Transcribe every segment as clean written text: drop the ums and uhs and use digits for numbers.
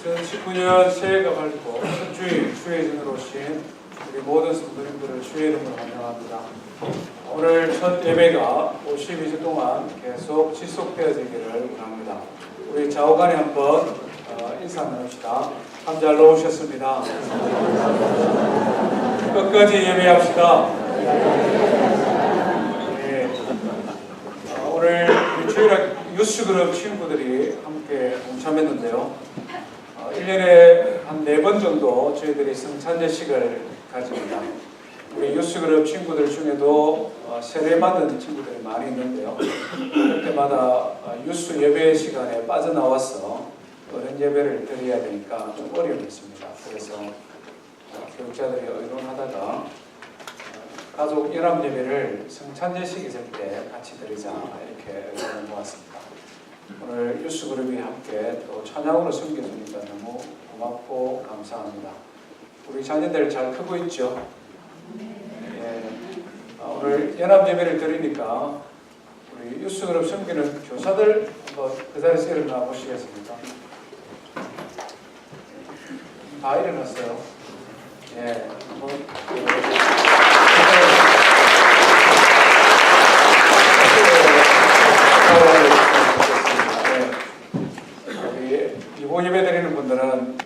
2019년 새해가 밝고 첫 주일 주의 전으로 오신 우리 모든 성도님들을 주의 이름으로 환영합니다. 오늘 첫 예배가 52주 동안 계속 지속되어지기를 원합니다. 우리 좌우간에 한번 인사 나눕시다. 한 잘 놓으셨습니다. 끝까지 예배합시다. 네. 오늘 우리 주일학 유스그룹 친구들이 함께 동참했는데요. 1년에 한 4번 정도 저희들이 성찬예식을 가집니다. 우리 유스그룹 친구들 중에도 세례받은 친구들이 많이 있는데요. 그때마다 유스 예배 시간에 빠져나와서 어른 예배를 드려야 되니까 좀 어려움이 있습니다. 그래서 교육자들이 의논하다가 가족 연합 예배를 성찬예식 있을 때 같이 드리자 이렇게 의논을 모았습니다. 오늘 유스그룹이 함께 또 찬양으로 섬겨주니까 너무 고맙고 감사합니다. 우리 자녀들 잘 크고 있죠? 예. 오늘 연합 예배를 드리니까 우리 유스그룹 섬기는 교사들 한번 그 자리에서 일어나 보시겠습니까? 다 일어났어요. 예. 이번 예배 드리는 분들은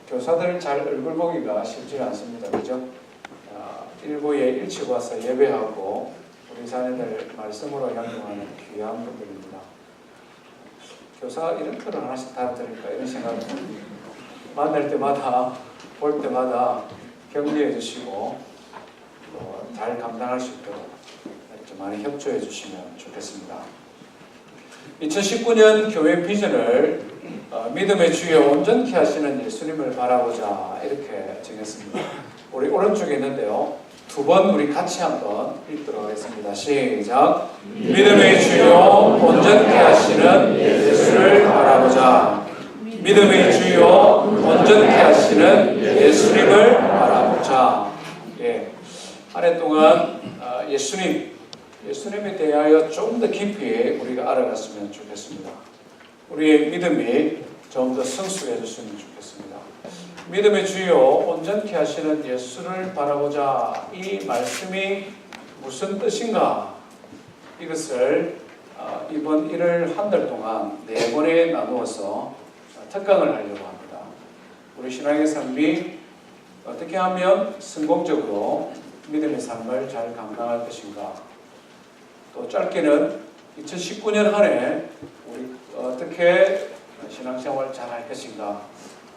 교사들 잘 얼굴 보기가 쉽지 않습니다. 그죠? 일부에 일찍 와서 예배하고 우리 자녀들 말씀으로 양육하는 귀한 분들입니다. 교사 이런 표현 하나씩 달아드릴까 이런 생각 만날 때마다 볼 때마다 격려해 주시고 잘 감당할 수 있도록 이렇게 많이 협조해 주시면 좋겠습니다. 2019년 교회 비전을 믿음의 주에 온전케 하시는 예수님을 바라보자 이렇게 정했습니다. 우리 오른쪽에 있는데요. 2번 우리 같이 한번 읽도록 하겠습니다. 시작. 믿음의 주여 온전케 하시는 예수를 바라보자. 믿음의 주여 온전케 하시는 예수님을 바라보자. 예. 한 해 동안 예수님에 대하여 좀 더 깊이 우리가 알아갔으면 좋겠습니다. 우리의 믿음이 좀 더 성숙해졌으면 좋겠습니다. 믿음의 주여 온전케 하시는 예수를 바라보자. 이 말씀이 무슨 뜻인가? 이것을 이번 1월 한 달 동안 4번에 나누어서 특강을 하려고 합니다. 우리 신앙의 삶이 어떻게 하면 성공적으로 믿음의 삶을 잘 감당할 것인가? 또 짧게는 2019년 한 해 우리 어떻게 신앙생활 잘 할 것인가?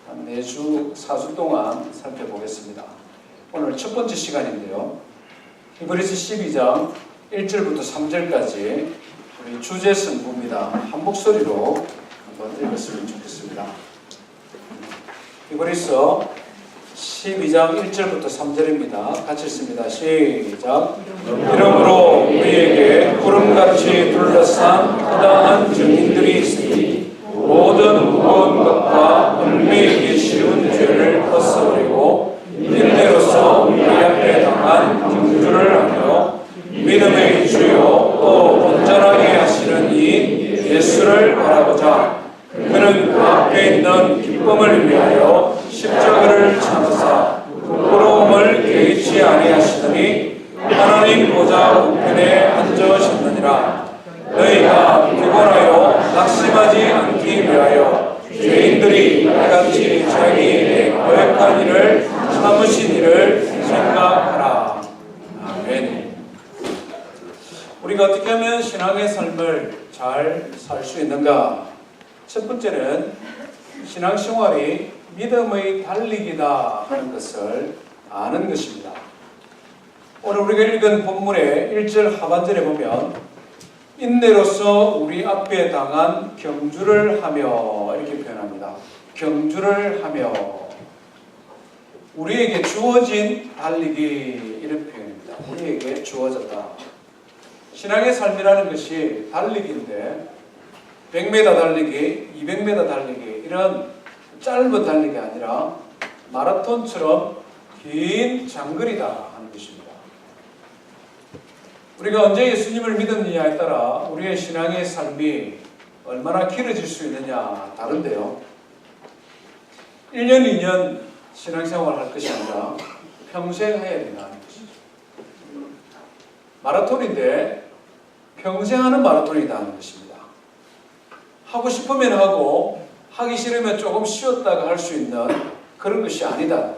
한 4주, 4주 동안 살펴보겠습니다. 오늘 첫 번째 시간인데요. 히브리서 12장 1절부터 3절까지 우리 주제 성구입니다. 한 목소리로 한번 읽었으면 좋겠습니다. 히브리서 12장 1절부터 3절입니다. 같이 읽습니다. 시작. 이러므로 우리에게 구름같이 둘러싼 허다한 증인들이 있으니 모든 무거운 것과 얽매이기 쉬운 죄를 벗어버리고 인내로서 우리 앞에 당한 경주를 하며 믿음의 주요 또 온전하게 하시는 이 예수를 바라보자. 그는 그 앞에 있는 기쁨을 위하여 십자가를 참으사 부끄러움을 개의치 아니하시더니 하나님 보좌 우편에 앉으셨느니라. 너희가 피곤하여 낙심하지 않기 위하여 죄인들이 이같이 자기의 고약한 일을 참으신 일을 생각하라. 아멘. 우리가 어떻게 하면 신앙의 삶을 잘 살 수 있는가? 첫 번째는 신앙생활이 믿음의 달리기다 하는 것을 아는 것입니다. 오늘 우리가 읽은 본문의 1절 하반절에 보면 인내로서 우리 앞에 당한 경주를 하며 이렇게 표현합니다. 경주를 하며 우리에게 주어진 달리기 이런 표현입니다. 우리에게 주어졌다. 신앙의 삶이라는 것이 달리기인데 100m 달리기, 200m 달리기 이런 짧은 달리기가 아니라 마라톤처럼 긴 장거리다 하는 것입니다. 우리가 언제 예수님을 믿었느냐에 따라 우리의 신앙의 삶이 얼마나 길어질 수 있느냐 다른데요. 1년, 2년 신앙생활 할 것이 아니라 평생 해야 된다는 것이죠. 마라톤인데 평생 하는 마라톤이라는 것입니다. 하고 싶으면 하고 하기 싫으면 조금 쉬었다가 할 수 있는 그런 것이 아니다.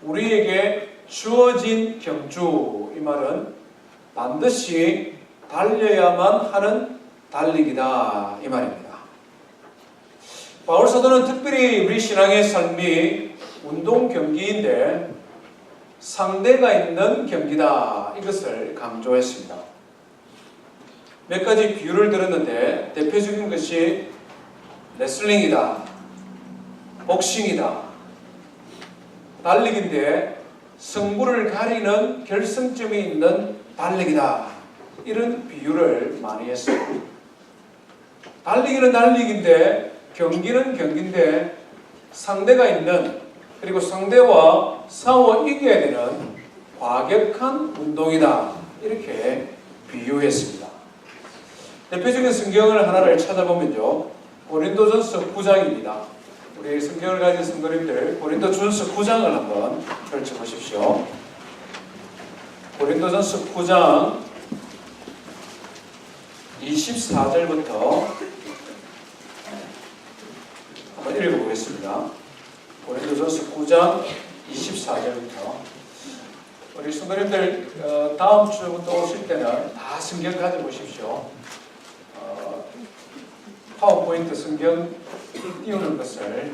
우리에게 주어진 경주, 이 말은 반드시 달려야만 하는 달리기다, 이 말입니다. 바울 사도는 특별히 우리 신앙의 삶이 운동 경기인데 상대가 있는 경기다, 이것을 강조했습니다. 몇 가지 비유를 들었는데 대표적인 것이 레슬링이다, 복싱이다, 달리기인데 승부를 가리는 결승점이 있는 달리기다, 이런 비유를 많이 했어요. 달리기는 달리기인데 경기는 경기인데 상대가 있는, 그리고 상대와 싸워 이겨야 되는 과격한 운동이다, 이렇게 비유했습니다. 대표적인 성경을 하나를 찾아보면요, 고린도전서 9장입니다. 우리 성경을 가진 성도님들 고린도전서 9장을 한번 펼쳐보십시오. 고린도전서 9장 24절부터 한번 읽어보겠습니다. 고린도전서 9장 24절부터. 우리 성도님들 다음 주부터 오실 때는 다 성경 가져보십시오. 파워포인트 성경 띄우는 것을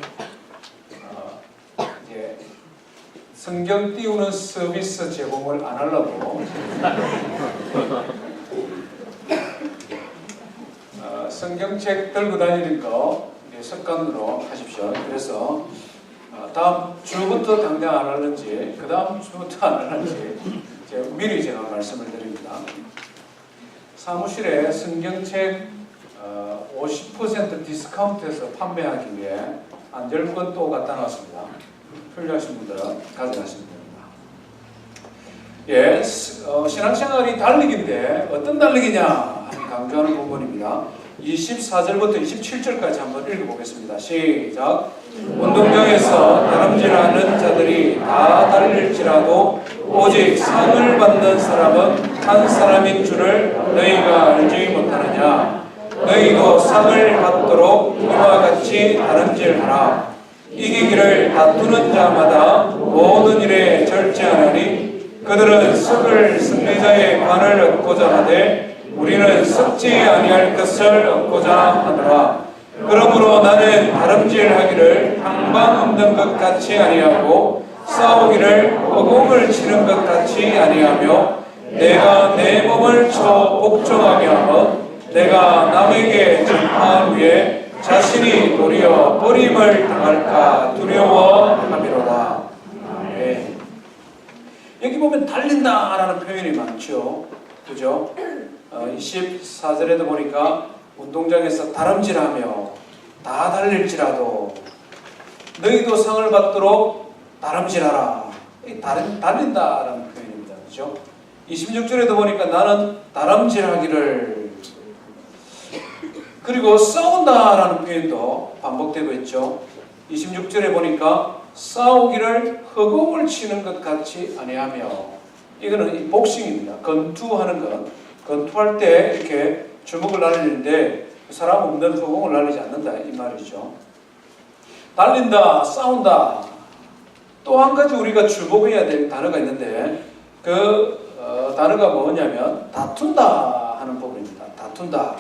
이제 성경 띄우는 서비스 제공을 안 하려고 성경책 들고 다니는 거 습관으로 하십시오. 그래서 다음 주부터 당장 안 하는지 그 다음 주부터 안 하는지 미리 제가 말씀을 드립니다. 사무실에 성경책 50% 디스카운트해서 판매하기 위해 한 10권 또 갖다 놨습니다. 필요하신 분들은 가져가시면 됩니다. 예, 신앙생활이 달리기인데 어떤 달리기냐 강조하는 부분입니다. 24절부터 27절까지 한번 읽어보겠습니다. 시작. 운동장에서 다름질하는 자들이 다 달릴지라도 오직 상을 받는 사람은 한 사람인 줄을 너희가 알지 못하느냐. 너희도 상을 받도록 이와 같이 다름질하라. 이기기를 다투는 자마다 모든 일에 절제하나니 그들은 썩을 승리자의 관을 얻고자 하되 우리는 썩지 아니할 것을 얻고자 하노라. 그러므로 나는 다름질하기를 방방 없는 것 같이 아니하고 싸우기를 허공을 치는 것 같이 아니하며 내가 내 몸을 쳐 복종하게 하며 내가 남에게 전파한 후에 자신이 도리어 버림을 당할까 두려워함이로다. 네. 여기 보면 달린다라는 표현이 많죠. 그죠? 24절에도 보니까 운동장에서 다름질하며 다 달릴지라도 너희도 상을 받도록 다름질하라. 달린다라는 표현입니다. 그죠? 26절에도 보니까 나는 다름질하기를, 그리고 싸운다라는 표현도 반복되고 있죠. 26절에 보니까 싸우기를 허공을 치는 것 같이 아니하며, 이거는 복싱입니다. 권투하는 것, 권투할 때 이렇게 주먹을 날리는데 사람 없는 허공을 날리지 않는다, 이 말이죠. 달린다, 싸운다. 또 한 가지 우리가 주목해야 될 단어가 있는데 그 단어가 뭐냐면 다툰다 하는 부분입니다. 다툰다.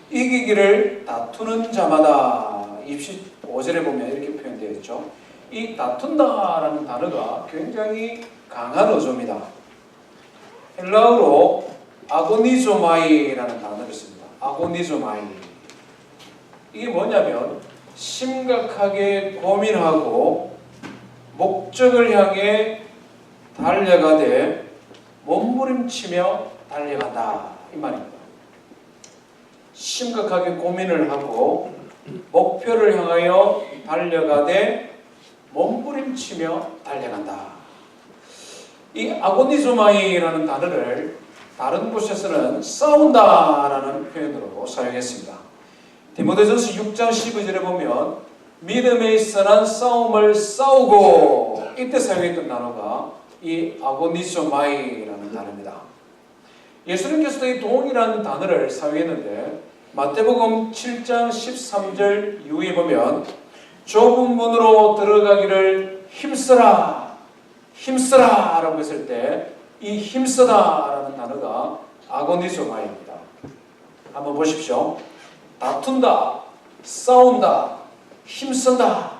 이기기를 다투는 자마다 25절에 보면 이렇게 표현되어 있죠. 이 다툰다라는 단어가 굉장히 강한 어조입니다. 헬라어로 아고니조마이라는 단어를 씁니다. 아고니조마이. 이게 뭐냐면 심각하게 고민하고 목적을 향해 달려가되 몸부림치며 달려간다, 이 말입니다. 심각하게 고민을 하고 목표를 향하여 달려가되 몸부림치며 달려간다. 이 아고니조마이라는 단어를 다른 곳에서는 싸운다라는 표현으로 사용했습니다. 디모데전서 6장 12절에 보면 믿음의 선한 싸움을 싸우고, 이때 사용했던 단어가 이 아고니소마이라는 단어입니다. 예수님께서도 이 동이라는 단어를 사용했는데 마태복음 7장 13절 이후에 보면 좁은 문으로 들어가기를 힘쓰라, 힘쓰라 라고 했을 때 이 힘쓰다 라는 단어가 아고니소마이입니다. 한번 보십시오. 다툰다, 싸운다, 힘쓴다,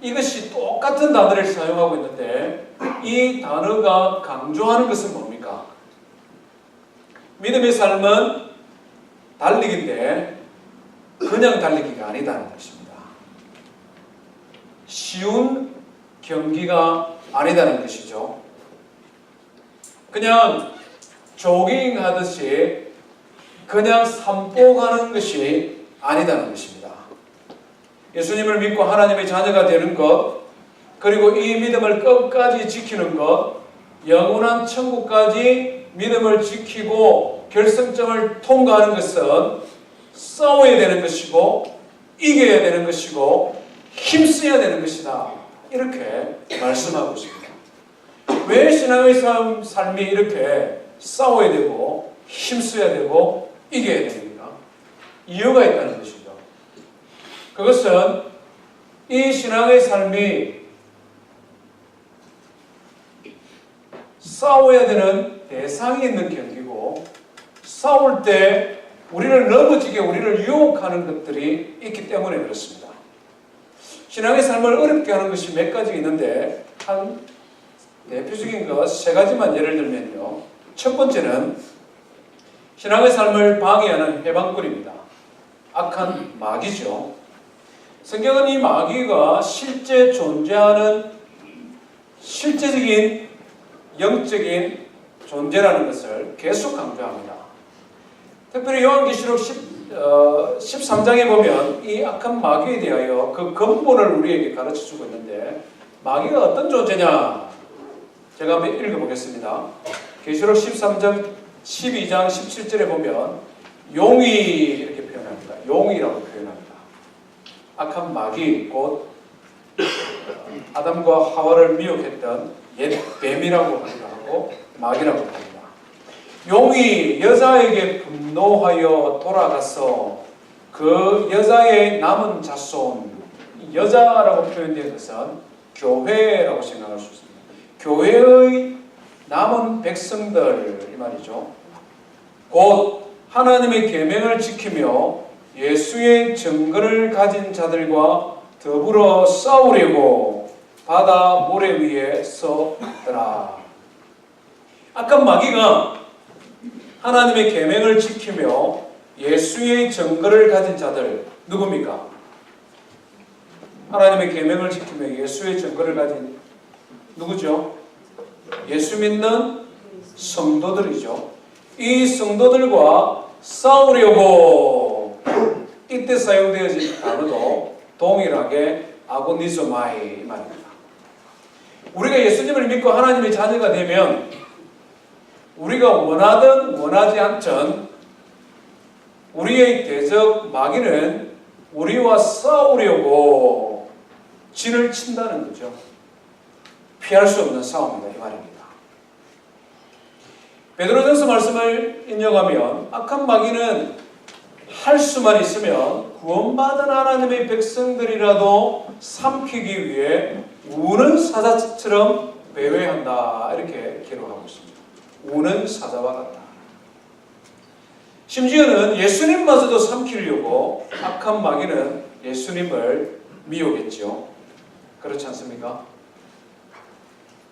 이것이 똑같은 단어를 사용하고 있는데 이 단어가 강조하는 것은 뭡니까? 믿음의 삶은 달리기인데 그냥 달리기가 아니다는 것입니다. 쉬운 경기가 아니다는 것이죠. 그냥 조깅 하듯이 그냥 산보 가는 것이 아니다는 것입니다. 예수님을 믿고 하나님의 자녀가 되는 것, 그리고 이 믿음을 끝까지 지키는 것, 영원한 천국까지 믿음을 지키고 결승점을 통과하는 것은 싸워야 되는 것이고 이겨야 되는 것이고 힘써야 되는 것이다, 이렇게 말씀하고 있습니다. 왜 신앙의 삶이 이렇게 싸워야 되고 힘써야 되고 이겨야 됩니까? 이유가 있다는 것이죠. 그것은 이 신앙의 삶이 싸워야 되는 대상이 있는 경기고, 싸울 때 우리를 넘어지게 우리를 유혹하는 것들이 있기 때문에 그렇습니다. 신앙의 삶을 어렵게 하는 것이 몇 가지 있는데 한 대표적인 것 세 가지만 예를 들면요. 첫 번째는 신앙의 삶을 방해하는 해방꾼입니다. 악한 마귀죠. 성경은 이 마귀가 실제 존재하는 실제적인 영적인 존재라는 것을 계속 강조합니다. 특별히 요한계시록 13장에 보면 이 악한 마귀에 대하여 그 근본을 우리에게 가르쳐주고 있는데, 마귀가 어떤 존재냐? 제가 한번 읽어보겠습니다. 계시록 13장 12장 17절에 보면 용이 이렇게 표현합니다. 용이라고 표현합니다. 악한 마귀, 곧 아담과 하와를 미혹했던 옛 뱀이라고 하기도 하고 마귀라고 합니다. 용이 여자에게 분노하여 돌아가서 그 여자의 남은 자손, 여자라고 표현된 것은 교회라고 생각할 수 있습니다. 교회의 남은 백성들, 이 말이죠. 곧 하나님의 계명을 지키며 예수의 증거를 가진 자들과 더불어 싸우려고 바다 모래 위에 서더라. 악한 마귀가 하나님의 계명을 지키며 예수의 증거를 가진 자들, 누굽니까? 하나님의 계명을 지키며 예수의 증거를 가진 누구죠? 예수 믿는 성도들이죠. 이 성도들과 싸우려고 이때 사용되어진 단어도 동일하게 아고니소마이 말입니다. 우리가 예수님을 믿고 하나님의 자녀가 되면 우리가 원하든 원하지 않든 우리의 대적 마귀는 우리와 싸우려고 진을 친다는 거죠. 피할 수 없는 싸움이다, 이 말입니다. 베드로전서 말씀을 인용하면 악한 마귀는 할 수만 있으면 구원받은 하나님의 백성들이라도 삼키기 위해 우는 사자처럼 배회한다, 이렇게 기록하고 있습니다. 우는 사자와 같다. 심지어는 예수님마저도 삼키려고 악한 마귀는 예수님을 미혹했죠. 그렇지 않습니까?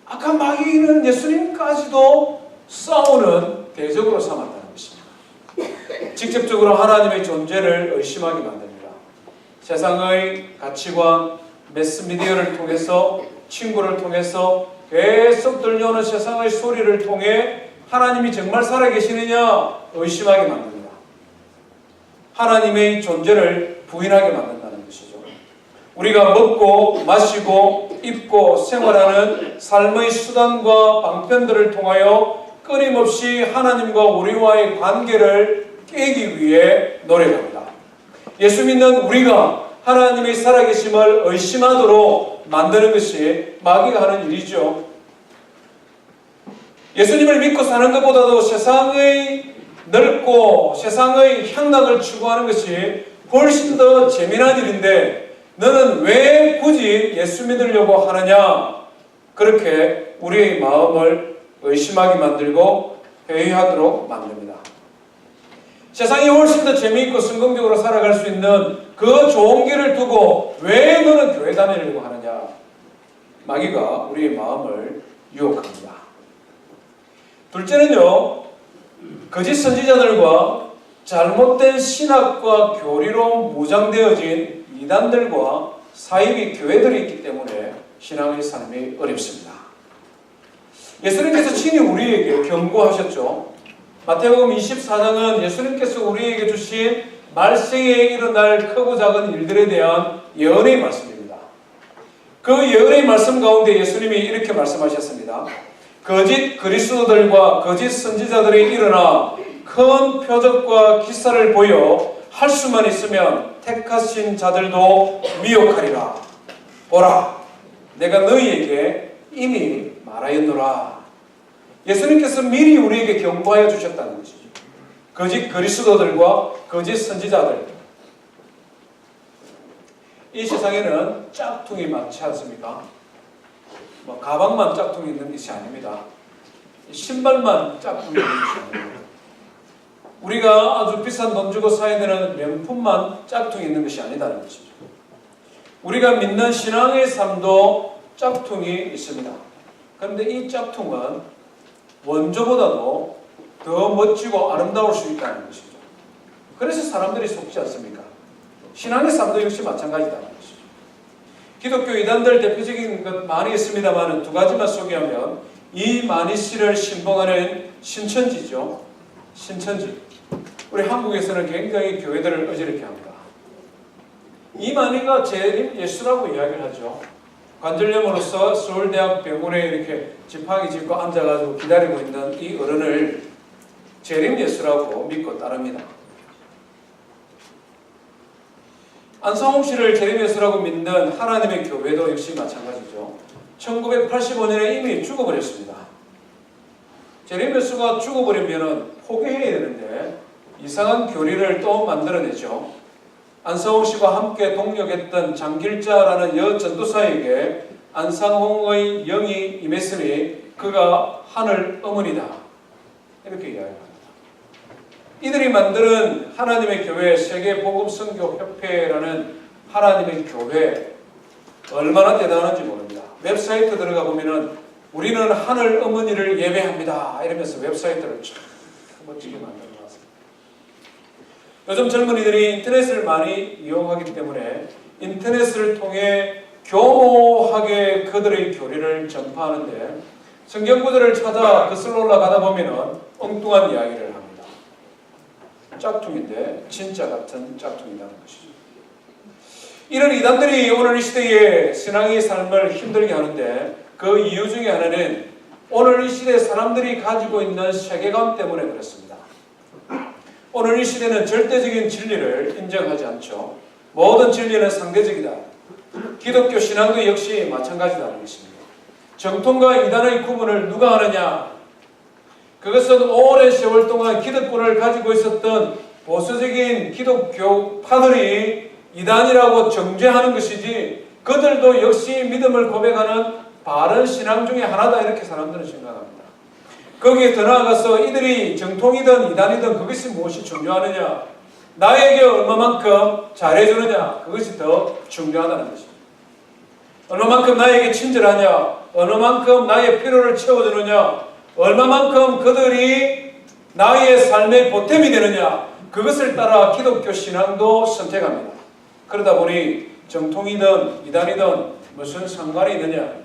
악한 마귀는 예수님까지도 싸우는 대적으로 삼았다는 것입니다. 직접적으로 하나님의 존재를 의심하게 만듭니다. 세상의 가치관, 매스미디어를 통해서, 친구를 통해서 계속 들려오는 세상의 소리를 통해 하나님이 정말 살아계시느냐 의심하게 만듭니다. 하나님의 존재를 부인하게 만든다는 것이죠. 우리가 먹고 마시고 입고 생활하는 삶의 수단과 방편들을 통하여 끊임없이 하나님과 우리와의 관계를 깨기 위해 노력합니다. 예수 믿는 우리가 하나님의 살아계심을 의심하도록 만드는 것이 마귀가 하는 일이죠. 예수님을 믿고 사는 것보다도 세상의 넓고 세상의 향락을 추구하는 것이 훨씬 더 재미난 일인데 너는 왜 굳이 예수 믿으려고 하느냐? 그렇게 우리의 마음을 의심하게 만들고 회의하도록 만듭니다. 세상이 훨씬 더 재미있고 성공적으로 살아갈 수 있는 그 좋은 길을 두고 왜 너는 교회 다니려고 하느냐? 마귀가 우리의 마음을 유혹합니다. 둘째는요, 거짓 선지자들과 잘못된 신학과 교리로 무장되어진 이단들과 사이비 교회들이 있기 때문에 신앙의 삶이 어렵습니다. 예수님께서 친히 우리에게 경고하셨죠. 마태복음 24장은 예수님께서 우리에게 주신 말세에 일어날 크고 작은 일들에 대한 예언의 말씀입니다. 그 예언의 말씀 가운데 예수님이 이렇게 말씀하셨습니다. 거짓 그리스도들과 거짓 선지자들이 일어나 큰 표적과 기사를 보여 할 수만 있으면 택하신 자들도 미혹하리라. 보라, 내가 너희에게 이미 말하였노라. 예수님께서 미리 우리에게 경고하여 주셨다는 것이죠. 거짓 그리스도들과 거짓 선지자들. 이 세상에는 짝퉁이 많지 않습니까? 가방만 짝퉁이 있는 것이 아닙니다. 신발만 짝퉁이 있는 것이 아닙니다. 우리가 아주 비싼 돈 주고 사야 되는 명품만 짝퉁이 있는 것이 아니다는 것이죠. 우리가 믿는 신앙의 삶도 짝퉁이 있습니다. 그런데 이 짝퉁은 원조보다도 더 멋지고 아름다울 수 있다는 것이죠. 그래서 사람들이 속지 않습니까? 신앙의 삶도 역시 마찬가지다는 것이죠. 기독교 이단들 대표적인 것 많이 있습니다만 두 가지만 소개하면 이만희 씨를 신봉하는 신천지죠. 신천지. 우리 한국에서는 굉장히 교회들을 어지럽게 합니다. 이만희가 재림 예수라고 이야기를 하죠. 관절염으로서 서울대학 병원에 이렇게 지팡이 짚고 앉아가지고 기다리고 있는 이 어른을 재림 예수라고 믿고 따릅니다. 안성홍 씨를 재림 예수라고 믿는 하나님의 교회도 역시 마찬가지죠. 1985년에 이미 죽어버렸습니다. 재림 예수가 죽어버리면 포기해야 되는데 이상한 교리를 또 만들어내죠. 안성홍 씨와 함께 동역했던 장길자라는 여 전도사에게 안성홍의 영이 임했으니 그가 하늘 어머니다. 이렇게 이야기합니다. 이들이 만드는 하나님의 교회 세계복음선교협회라는 하나님의 교회 얼마나 대단한지 모릅니다. 웹사이트 들어가 보면은 우리는 하늘 어머니를 예배합니다. 이러면서 웹사이트를 참 멋지게 만들어 놨습니다. 요즘 젊은이들이 인터넷을 많이 이용하기 때문에 인터넷을 통해 교모하게 그들의 교리를 전파하는데 성경구절을 찾아 거슬러 올라가다 보면 엉뚱한 이야기를 합니다. 짝퉁인데 진짜 같은 짝퉁이라는 것이죠. 이런 이단들이 오늘 이 시대에 신앙의 삶을 힘들게 하는데 그 이유 중에 하나는 오늘 이 시대 사람들이 가지고 있는 세계관 때문에 그렇습니다. 오늘 이 시대는 절대적인 진리를 인정하지 않죠. 모든 진리는 상대적이다. 기독교 신앙도 역시 마찬가지라는 것입니다. 정통과 이단의 구분을 누가 하느냐? 그것은 오랜 세월 동안 기득권을 가지고 있었던 보수적인 기독교파들이 이단이라고 정죄하는 것이지 그들도 역시 믿음을 고백하는 바른 신앙 중에 하나다 이렇게 사람들은 생각합니다. 거기에 더 나아가서 이들이 정통이든 이단이든 그것이 무엇이 중요하느냐? 나에게 얼마만큼 잘해주느냐? 그것이 더 중요하다는 것입니다. 얼마만큼 나에게 친절하냐? 얼마만큼 나의 필요를 채워주느냐? 얼마만큼 그들이 나의 삶의 보탬이 되느냐? 그것을 따라 기독교 신앙도 선택합니다. 그러다 보니 정통이든 이단이든 무슨 상관이 있느냐?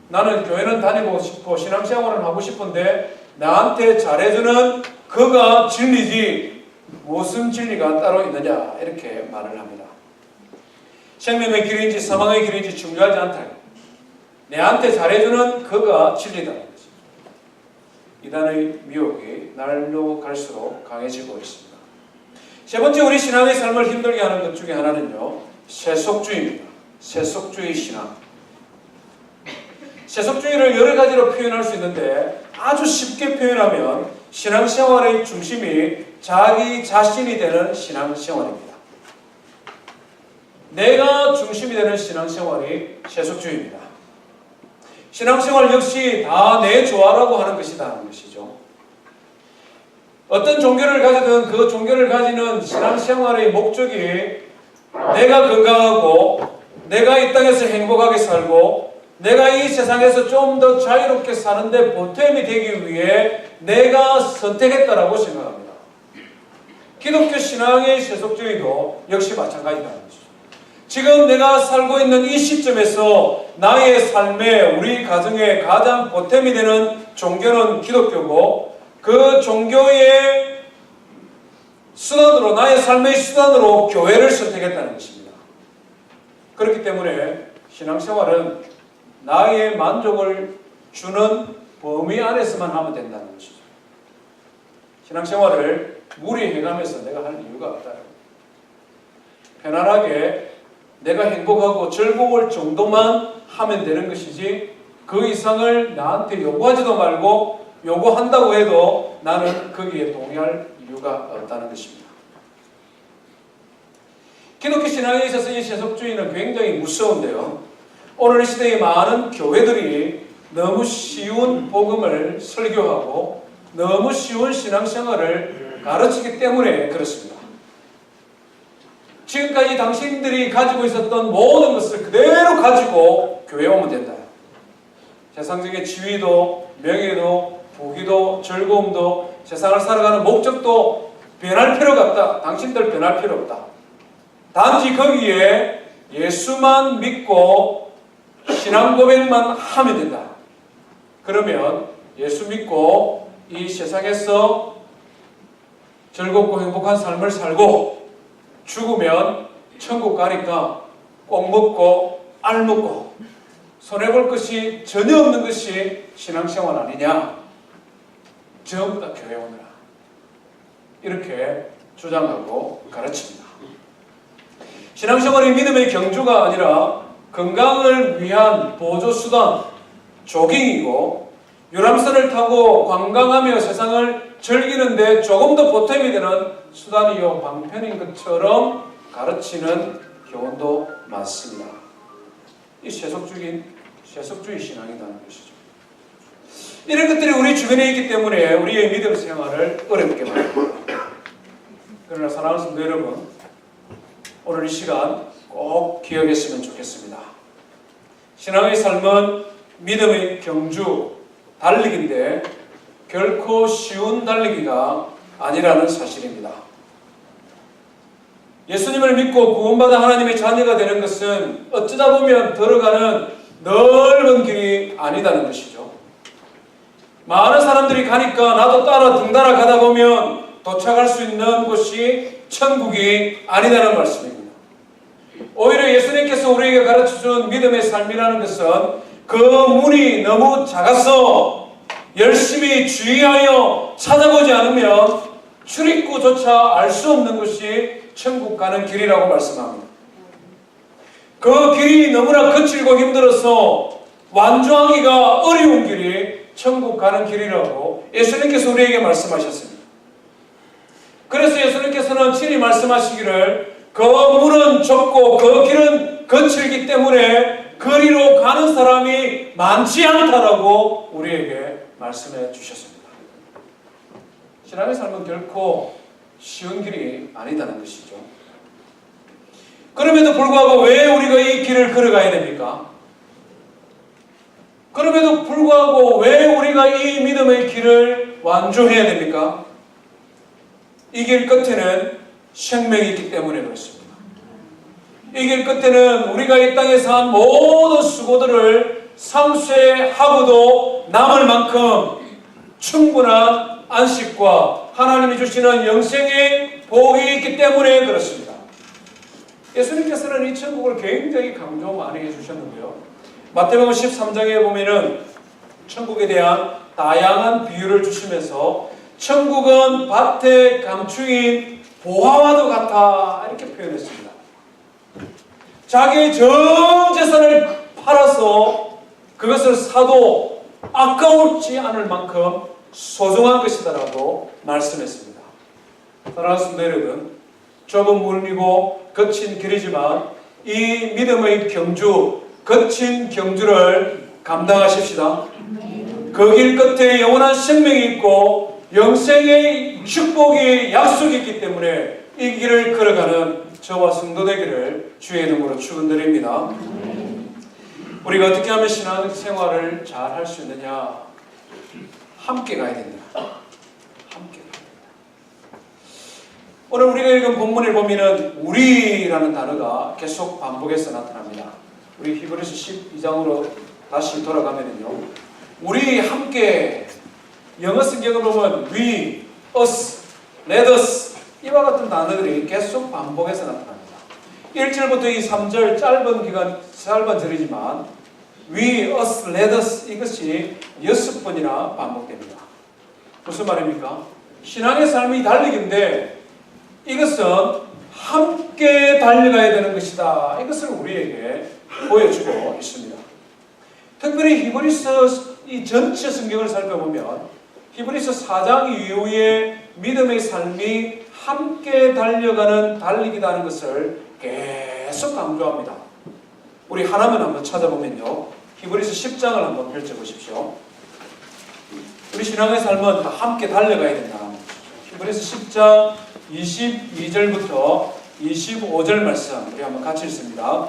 나는 교회는 다니고 싶고 신앙생활을 하고 싶은데 나한테 잘해주는 그가 진리지 무슨 진리가 따로 있느냐? 이렇게 말을 합니다. 생명의 길인지 사망의 길인지 중요하지 않다. 내한테 잘해주는 그가 진리다. 이단의 미혹이 날로 갈수록 강해지고 있습니다. 세 번째 우리 신앙의 삶을 힘들게 하는 것 중에 하나는요. 세속주의입니다. 세속주의 신앙. 세속주의를 여러 가지로 표현할 수 있는데 아주 쉽게 표현하면 신앙생활의 중심이 자기 자신이 되는 신앙생활입니다. 내가 중심이 되는 신앙생활이 세속주의입니다. 신앙생활 역시 다 내 좋아라고 하는 것이다 하는 것이죠. 어떤 종교를 가지든 그 종교를 가지는 신앙생활의 목적이 내가 건강하고 내가 이 땅에서 행복하게 살고 내가 이 세상에서 좀 더 자유롭게 사는데 보탬이 되기 위해 내가 선택했다라고 생각합니다. 기독교 신앙의 세속주의도 역시 마찬가지라는 것이죠. 지금 내가 살고 있는 이 시점에서 나의 삶에 우리 가정에 가장 보탬이 되는 종교는 기독교고 그 종교의 수단으로 나의 삶의 수단으로 교회를 선택했다는 것입니다. 그렇기 때문에 신앙생활은 나의 만족을 주는 범위 안에서만 하면 된다는 것이죠. 신앙생활을 무리해가면서 내가 할 이유가 없다. 편안하게 내가 행복하고 즐거울 정도만 하면 되는 것이지 그 이상을 나한테 요구하지도 말고 요구한다고 해도 나는 거기에 동의할 이유가 없다는 것입니다. 기독교 신앙에 있어서 이 세속주의는 굉장히 무서운데요. 오늘 이 시대의 많은 교회들이 너무 쉬운 복음을 설교하고 너무 쉬운 신앙생활을 가르치기 때문에 그렇습니다. 지금까지 당신들이 가지고 있었던 모든 것을 그대로 가지고 교회에 오면 된다. 세상적인 지위도, 명예도, 부귀도, 즐거움도, 세상을 살아가는 목적도 변할 필요가 없다. 당신들 변할 필요 없다. 단지 거기에 예수만 믿고 신앙 고백만 하면 된다. 그러면 예수 믿고 이 세상에서 즐겁고 행복한 삶을 살고 죽으면 천국 가니까 꼭 먹고 알 먹고 손해볼 것이 전혀 없는 것이 신앙생활 아니냐. 전부 다 교회 오느라. 이렇게 주장하고 가르칩니다. 신앙생활이 믿음의 경주가 아니라 건강을 위한 보조수단, 조깅이고 유람선을 타고 관광하며 세상을 즐기는데 조금 더 보탬이 되는 수단이요 방편인 것처럼 가르치는 교훈도 많습니다. 이 세속주의 신앙이라는 것이죠. 이런 것들이 우리 주변에 있기 때문에 우리의 믿음 생활을 어렵게 만듭니다. 그러나 사랑하는 성도 여러분, 오늘 이 시간 꼭 기억했으면 좋겠습니다. 신앙의 삶은 믿음의 경주, 달리기인데 결코 쉬운 달리기가 아니라는 사실입니다. 예수님을 믿고 구원받아 하나님의 자녀가 되는 것은 어쩌다 보면 들어가는 넓은 길이 아니다는 것이죠. 많은 사람들이 가니까 나도 따라 덩달아 가다 보면 도착할 수 있는 곳이 천국이 아니다는 말씀입니다. 오히려 예수님께서 우리에게 가르쳐준 믿음의 삶이라는 것은 그 문이 너무 작아서 열심히 주의하여 찾아보지 않으면 출입구조차 알 수 없는 것이 천국 가는 길이라고 말씀합니다. 그 길이 너무나 거칠고 힘들어서 완주하기가 어려운 길이 천국 가는 길이라고 예수님께서 우리에게 말씀하셨습니다. 그래서 예수님께서는 친히 말씀하시기를 그 문은 좁고 그 길은 거칠기 때문에 거리로 가는 사람이 많지 않다라고 우리에게 말씀해 주셨습니다. 신앙의 삶은 결코 쉬운 길이 아니다는 것이죠. 그럼에도 불구하고 왜 우리가 이 길을 걸어가야 됩니까? 그럼에도 불구하고 왜 우리가 이 믿음의 길을 완주해야 됩니까? 이 길 끝에는 생명이 있기 때문에 그렇습니다. 이 길 끝에는 우리가 이 땅에서 한 모든 수고들을 상쇄하고도 남을 만큼 충분한 안식과 하나님이 주시는 영생의 복이 있기 때문에 그렇습니다. 예수님께서는 이 천국을 굉장히 강조 많이 해주셨는데요. 마태복음 13장에 보면은 천국에 대한 다양한 비유를 주시면서 천국은 밭에 감추인 보화와도 같아 이렇게 표현했습니다. 자기의 전 재산을 팔아서 그것을 사도 아까울지 않을 만큼 소중한 것이다라고 말씀했습니다. 사랑하는 성도 여러분, 좁은 문이고 거친 길이지만 이 믿음의 경주, 거친 경주를 감당하십시다. 그 길 끝에 영원한 생명이 있고 영생의 축복이 약속이 있기 때문에 이 길을 걸어가는 저와 성도 되기를 주의 이름으로 축원드립니다. 우리가 어떻게 하면 신앙생활을 잘 할 수 있느냐? 함께 가야 된다. 함께 가야 된다. 오늘 우리가 읽은 본문을 보면은 우리라는 단어가 계속 반복해서 나타납니다. 우리 히브리서 12장으로 다시 돌아가면은요. 우리 함께, 영어 성경을 보면 we, us, let us 이와 같은 단어들이 계속 반복해서 나타납니다. 1절부터 이 3절 짧은 절이지만 we, us, let us 이것이 6번이나 반복됩니다. 무슨 말입니까? 신앙의 삶이 달리기인데 이것은 함께 달려가야 되는 것이다. 이것을 우리에게 보여주고 있습니다. 특별히 히브리서 이 전체 성경을 살펴보면 히브리서 4장 이후에 믿음의 삶이 함께 달려가는 달리기다는 것을 계속 강조합니다. 우리 하나만 한번 찾아보면요. 히브리서 10장을 한번 펼쳐보십시오. 우리 신앙의 삶은 함께 달려가야 된다. 히브리서 10장 22절부터 25절 말씀 우리 한번 같이 읽습니다.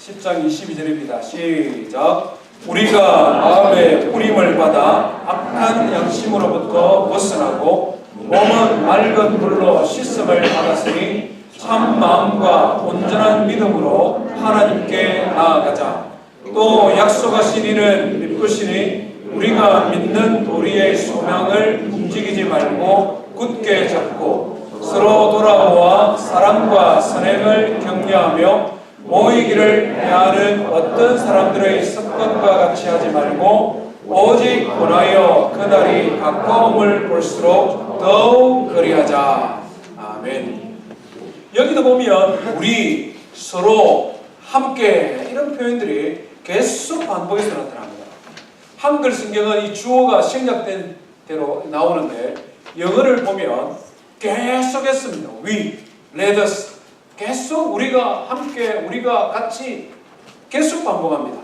10장 22절입니다. 시작. 우리가 마음의 뿌림을 받아 악한 양심으로부터 벗어나고 몸은 맑은 물로 씻음을 받았으니 참 마음과 온전한 믿음으로 하나님께 나아가자. 또 약속하신 이는 믿으시니 우리가 믿는 도리의 소망을 움직이지 말고 굳게 잡고 서로 돌아보아 사랑과 선행을 격려하며 모이기를 해하는 어떤 사람들의 습관과 같이 하지 말고 오직 원하여 그날이 가까움을 볼수록 더욱 그리하자. 아멘. 여기도 보면 우리, 서로, 함께 이런 표현들이 계속 반복해서 나타납니다. 한글 성경은 이 주어가 생략된 대로 나오는데 영어를 보면 계속했습니다. We, let us 계속 우리가 함께, 우리가 같이 계속 반복합니다.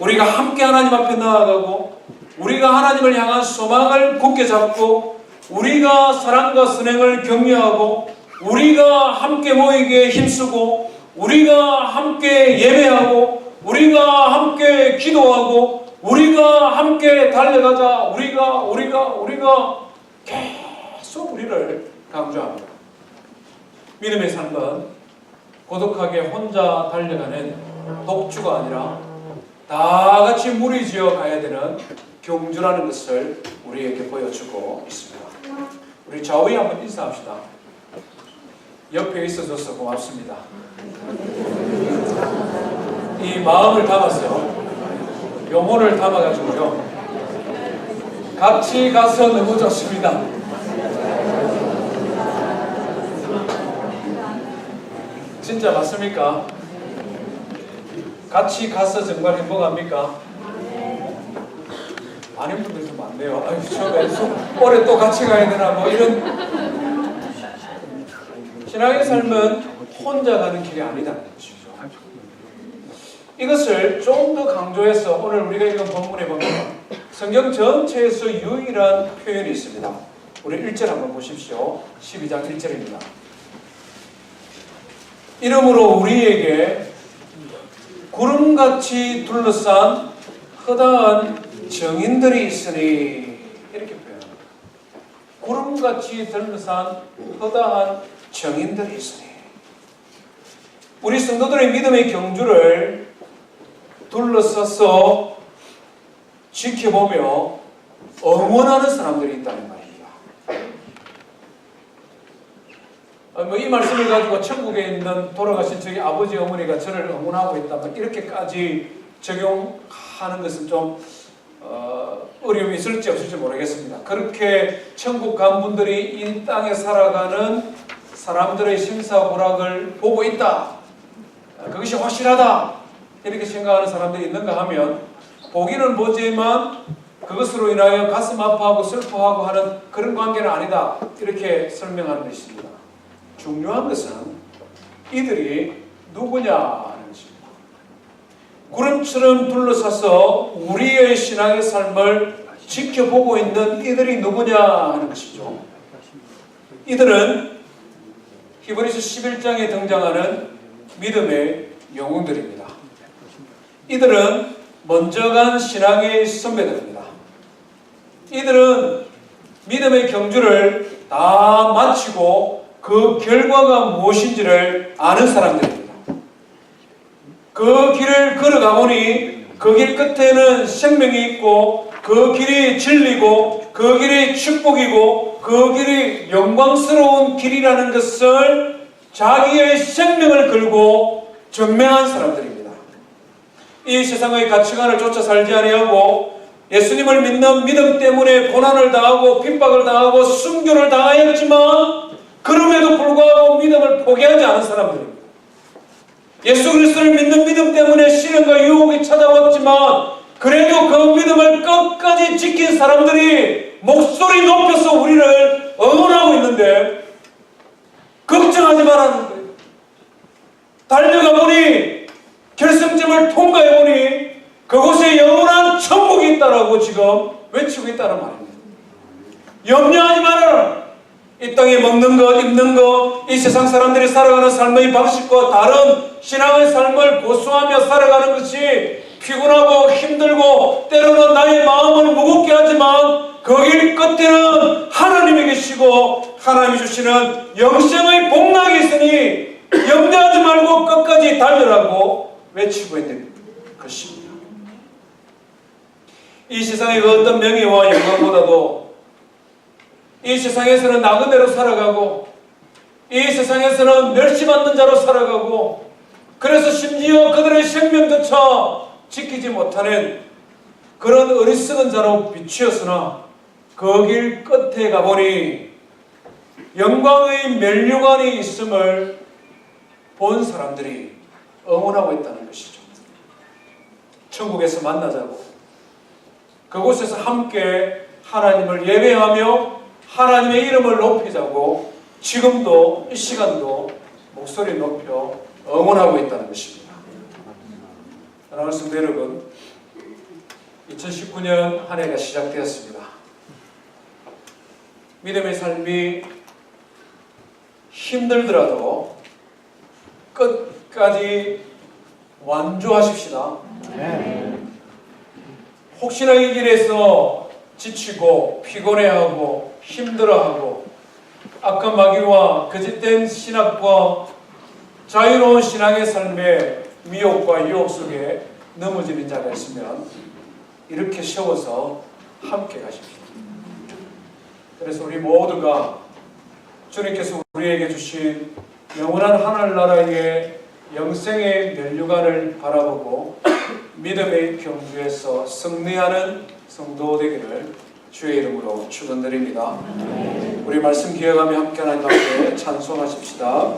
우리가 함께 하나님 앞에 나아가고 우리가 하나님을 향한 소망을 굳게 잡고 우리가 사랑과 선행을 격려하고 우리가 함께 모이기에 힘쓰고 우리가 함께 예배하고 우리가 함께 기도하고 우리가 함께 달려가자. 우리가 계속 우리를 강조합니다. 믿음의 삶은 고독하게 혼자 달려가는 독주가 아니라 다 같이 무리지어 가야 되는 경주라는 것을 우리에게 보여주고 있습니다. 우리 좌우에 한번 인사합시다. 옆에 있어줘서 고맙습니다. 이 마음을 담아서 영혼을 담아가지고요. 같이 가서 너무 좋습니다. 진짜 맞습니까? 같이 가서 정말 행복합니까? 아닌 분들도 많네요. 아유, 저 올해 또 같이 가야 되나 뭐 이런. 신앙의 삶은 혼자 가는 길이 아니다는 것이죠. 이것을 좀 더 강조해서 오늘 우리가 읽은 본문에 보면 성경 전체에서 유일한 표현이 있습니다. 우리 1절 한번 보십시오. 12장 1절입니다. 이러므로 우리에게 구름같이 둘러싼 허다한 정인들이 있으니 이렇게 표현합니다. 구름같이 둘러싼 허다한 정인들이 있으니 우리 성도들의 믿음의 경주를 둘러싸서 지켜보며 응원하는 사람들이 있다는 말입니다. 이 말씀을 가지고 천국에 있는 돌아가신 저희 아버지 어머니가 저를 응원하고 있다 이렇게까지 적용하는 것은 좀 어려움이 있을지 없을지 모르겠습니다. 그렇게 천국 간 분들이 이 땅에 살아가는 사람들의 심사부락을 보고 있다. 그것이 확실하다 이렇게 생각하는 사람들이 있는가 하면 보기는 보지만 그것으로 인하여 가슴 아파하고 슬퍼하고 하는 그런 관계는 아니다 이렇게 설명하는 것입니다. 중요한 것은 이들이 누구냐 하는 것입니다. 구름처럼 둘러싸서 우리의 신앙의 삶을 지켜보고 있는 이들이 누구냐 하는 것이죠. 이들은 히브리서 11장에 등장하는 믿음의 영웅들입니다. 이들은 먼저 간 신앙의 선배들입니다. 이들은 믿음의 경주를 다 마치고 그 결과가 무엇인지를 아는 사람들입니다. 그 길을 걸어가 보니 그 길 끝에는 생명이 있고 그 길이 진리고 그 길이 축복이고 그 길이 영광스러운 길이라는 것을 자기의 생명을 걸고 증명한 사람들입니다. 이 세상의 가치관을 쫓아 살지 아니하고 예수님을 믿는 믿음 때문에 고난을 당하고 핍박을 당하고 순교를 당하였지만 그럼에도 불구하고 믿음을 포기하지 않은 사람들입니다. 예수 그리스도를 믿는 믿음 때문에 시련과 유혹이 찾아왔지만 그래도 그 믿음을 끝까지 지킨 사람들이 목소리 높여서 우리를 응원하고 있는데 걱정하지 말라는 거예요. 달려가 보니 결승점을 통과해 보니 그곳에 영원한 천국이 있다라고 지금 외치고 있다는 말입니다. 염려하지 말아라. 이 땅에 먹는 것, 입는 것, 이 세상 사람들이 살아가는 삶의 방식과 다른 신앙의 삶을 고수하며 살아가는 것이 피곤하고 힘들고 때로는 나의 마음을 무겁게 하지만 그 길 끝에는 하나님이 계시고 하나님이 주시는 영생의 복락이 있으니 염려하지 말고 끝까지 달려라고 외치고 있는 것입니다. 이 세상의 어떤 명예와 영광보다도 이 세상에서는 나그네로 살아가고 이 세상에서는 멸시받는 자로 살아가고 그래서 심지어 그들의 생명조차 지키지 못하는 그런 어리석은 자로 비추었으나 그 길 끝에 가보니 영광의 면류관이 있음을 본 사람들이 응원하고 있다는 것이죠. 천국에서 만나자고 그곳에서 함께 하나님을 예배하며 하나님의 이름을 높이자고 지금도 이 시간도 목소리 높여 응원하고 있다는 것입니다. 사랑하는 성도 여러분, 2019년 한 해가 시작되었습니다. 믿음의 삶이 힘들더라도 끝까지 완주하십시다. 혹시나 이 길에서 지치고 피곤해하고 힘들어하고 악한 마귀와 거짓된 신학과 자유로운 신앙의 삶의 미혹과 유혹 속에 넘어지는 자가 있으면 이렇게 세워서 함께 가십시오. 그래서 우리 모두가 주님께서 우리에게 주신 영원한 하늘나라의 영생의 면류관을 바라보고 믿음의 경주에서 승리하는 성도 되기를 주의 이름으로 축원드립니다. 우리 말씀 기억하며 함께 하나님 앞에 찬송하십시다.